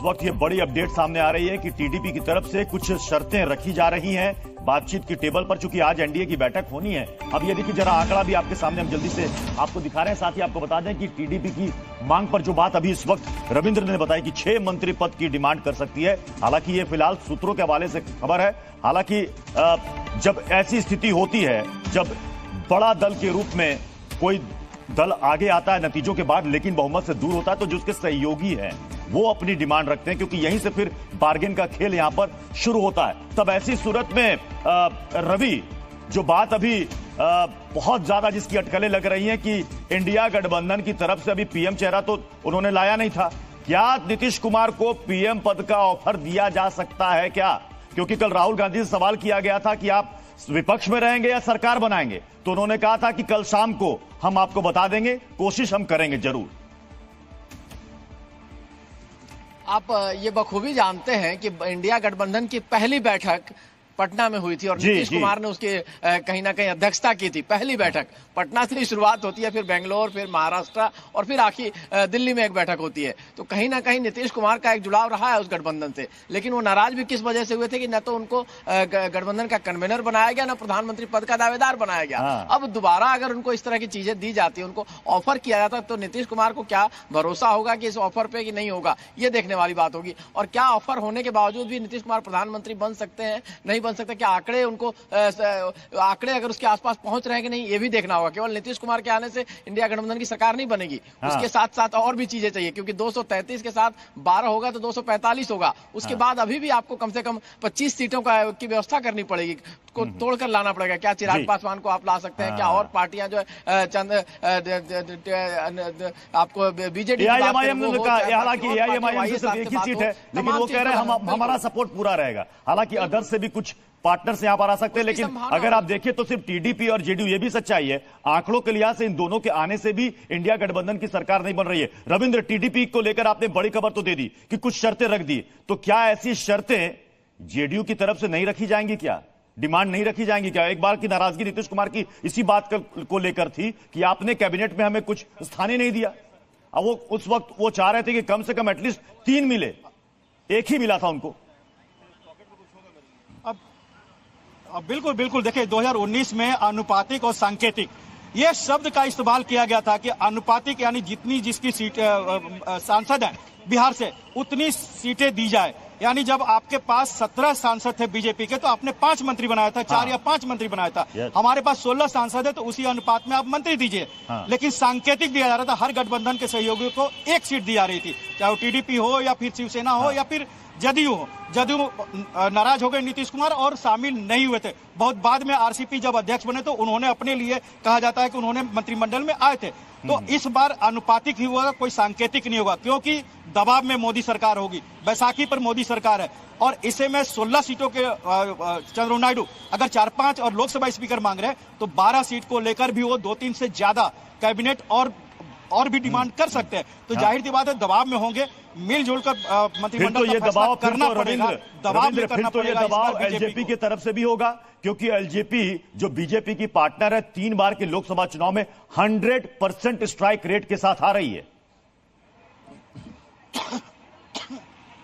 वक्त ये बड़ी अपडेट सामने आ रही है कि टीडीपी की तरफ से कुछ शर्तें रखी जा रही हैं बातचीत की टेबल पर। चूंकि आज एनडीए की बैठक होनी है। अब ये देखिए जरा आंकड़ा भी आपके सामने हम जल्दी से आपको दिखा रहे हैं। साथ ही आपको बता दें कि टीडीपी की मांग पर जो बात अभी इस वक्त रविंद्र ने बताई कि 6 मंत्री पद की डिमांड कर सकती है। हालांकि ये फिलहाल सूत्रों के हवाले से खबर है। हालांकि जब ऐसी स्थिति होती है, जब बड़ा दल के रूप में कोई दल आगे आता है नतीजों के बाद लेकिन बहुमत से दूर होता है, तो जो उसके सहयोगी हैं वो अपनी डिमांड रखते हैं, क्योंकि यहीं से फिर बार्गेन का खेल यहां पर शुरू होता है। तब ऐसी सूरत में रवि, जो बात अभी बहुत ज्यादा जिसकी अटकलें लग रही हैं कि इंडिया गठबंधन की तरफ से अभी पीएम चेहरा तो उन्होंने लाया नहीं था, क्या नीतीश कुमार को पीएम पद का ऑफर दिया जा सकता है क्या? क्योंकि कल राहुल गांधी से सवाल किया गया था कि आप विपक्ष में रहेंगे या सरकार बनाएंगे, तो उन्होंने कहा था कि कल शाम को हम आपको बता देंगे, कोशिश हम करेंगे जरूर। आप ये बखूबी जानते हैं कि इंडिया गठबंधन की पहली बैठक पटना में हुई थी और नीतीश कुमार ने उसकी कहीं ना कहीं अध्यक्षता की थी। पहली बैठक पटना से ही शुरुआत होती है, फिर बेंगलोर, फिर महाराष्ट्र और फिर आखिर दिल्ली में एक बैठक होती है। तो कहीं ना कहीं नीतीश कुमार का एक जुड़ाव रहा है उस गठबंधन से। लेकिन वो नाराज भी किस वजह से हुए थे कि न तो उनको गठबंधन का कन्वेनर बनाया गया, न प्रधानमंत्री पद का दावेदार बनाया गया। अब दोबारा अगर उनको इस तरह की चीजें दी जाती, उनको ऑफर किया जाता, तो नीतीश कुमार को क्या भरोसा होगा कि इस ऑफर पे कि नहीं होगा, ये देखने वाली बात होगी। और क्या ऑफर होने के बावजूद भी नीतीश कुमार प्रधानमंत्री बन सकते हैं, नहीं बन सकते, क्या आंकड़े उनको आंकड़े अगर उसके आसपास पहुंच रहे हैं कि नहीं, ये भी देखना होगा। केवल नीतीश कुमार के आने से इंडिया गठबंधन की सरकार नहीं बनेगी, उसके साथ साथ और भी चीजें चाहिए, क्योंकि 233 के साथ 12 होगा तो 245 होगा। उसके बाद अभी भी आपको कम से कम 25 सीटों की व्यवस्था करनी पड़ेगी, को तोड़कर लाना पड़ेगा। क्या चिराग पासवान को आप ला सकते हैं? क्या और पार्टियां जो है चंद आपको बीजेडी, हालांकि एआईएमआईएम से सिर्फ एक ही सीट है, लेकिन वो कह रहे हैं हमारा सपोर्ट पूरा रहेगा। हालांकि अदर से भी कुछ पार्टनर्स यहां पर आ सकते हैं, लेकिन अगर आप देखें तो सिर्फ टीडीपी और जेडीयू, ये भी सच्चाई है, आंकड़ों के लिहाज से इन दोनों के आने से भी इंडिया गठबंधन की सरकार नहीं बन रही है। रविंद्र, टीडीपी को लेकर आपने बड़ी खबर तो दे दी कि कुछ शर्तें रख दी, तो क्या ऐसी शर्तें जेडीयू की तरफ से नहीं रखी जाएंगी? क्या डिमांड नहीं रखी जाएंगी क्या? एक बार की नाराजगी नीतीश कुमार की इसी बात को लेकर थी कि आपने कैबिनेट में हमें कुछ स्थान ही नहीं दिया। अब वो उस वक्त वो चाह रहे थे कि कम से कम एटलीस्ट 3 मिले, एक ही मिला था उनको। बिल्कुल बिल्कुल, देखिए 2019 में अनुपातिक और सांकेतिक ये शब्द का इस्तेमाल किया गया था कि अनुपातिक यानी जितनी जिसकी सीट सांसद है बिहार से उतनी सीटें दी जाए। यानी जब आपके पास 17 सांसद थे बीजेपी के, तो आपने 5 मंत्री बनाया था, 4 या 5 मंत्री बनाया था। हमारे पास 16 सांसद है, तो उसी अनुपात में आप मंत्री दीजिए। लेकिन सांकेतिक दिया जा रहा था, हर गठबंधन के सहयोगियों को 1 सीट दी जा रही थी, चाहे वो टीडीपी हो या फिर शिवसेना हो या फिर जदयू हो। जदयू नाराज हो गए नीतीश कुमार और शामिल नहीं हुए थे। बहुत बाद में आरसीपी जब अध्यक्ष बने तो उन्होंने अपने लिए, कहा जाता है कि उन्होंने मंत्रिमंडल में आए थे। तो इस बार अनुपातिक ही होगा, कोई सांकेतिक नहीं होगा, क्योंकि दबाव में मोदी सरकार होगी। बैसाखी पर मोदी सरकार है और इसे में 16 सीटों के चंद्रबाबू नायडू अगर 4-5 और लोकसभा स्पीकर मांग रहे हैं, तो 12 सीट को लेकर भी वो 2-3 से ज्यादा कैबिनेट और भी डिमांड कर सकते हैं। तो जाहिर सी बात है दबाव में होंगे, मिलजुल कर मंत्रिमंडल का फैसला करना पड़ेगा। दबाव में करना पड़ेगा। ये दबाव एलजेपी की तरफ से भी होगा, क्योंकि एलजेपी जो बीजेपी की पार्टनर है 3 बार के लोकसभा चुनाव में 100% स्ट्राइक रेट के साथ आ रही है।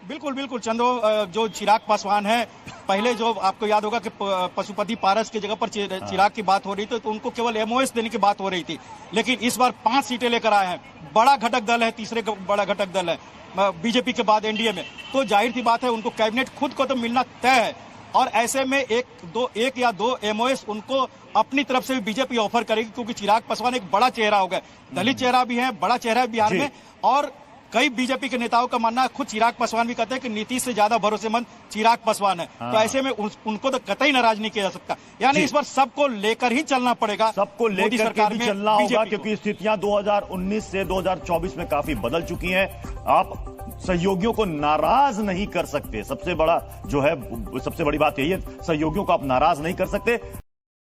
बिल्कुल बिल्कुल, जो चिराग पासवान है, पहले जो आपको याद होगा कि पशुपति पारस की जगह पर चिराग की बात हो रही थी, तो उनको केवल एमओएस देने की बात हो रही थी। लेकिन इस बार 5 सीटें लेकर आए हैं, बड़ा घटक दल है, तीसरे बड़ा घटक दल है बीजेपी के बाद एनडीए में। तो जाहिर सी बात है उनको कैबिनेट खुद को तो मिलना तय है, और ऐसे में एक या दो एमओएस उनको अपनी तरफ से भी बीजेपी ऑफर करेगी, क्योंकि चिराग पासवान एक बड़ा चेहरा हो गया, दलित चेहरा भी है, बड़ा चेहरा है बिहार में। और कई बीजेपी के नेताओं का मानना है, खुद चिराग पासवान भी कहते हैं कि नीतीश से ज्यादा भरोसेमंद चिराग पासवान है। तो ऐसे में उनको तो कतई नाराज नहीं किया जा सकता। यानी इस बार सबको लेकर ही चलना पड़ेगा, सबको लेकर के भी चलना होगा, क्योंकि स्थितियां 2019 से 2024 में काफी बदल चुकी हैं। आप सहयोगियों को नाराज नहीं कर सकते, सबसे बड़ी बात यही है, सहयोगियों को आप नाराज नहीं कर सकते।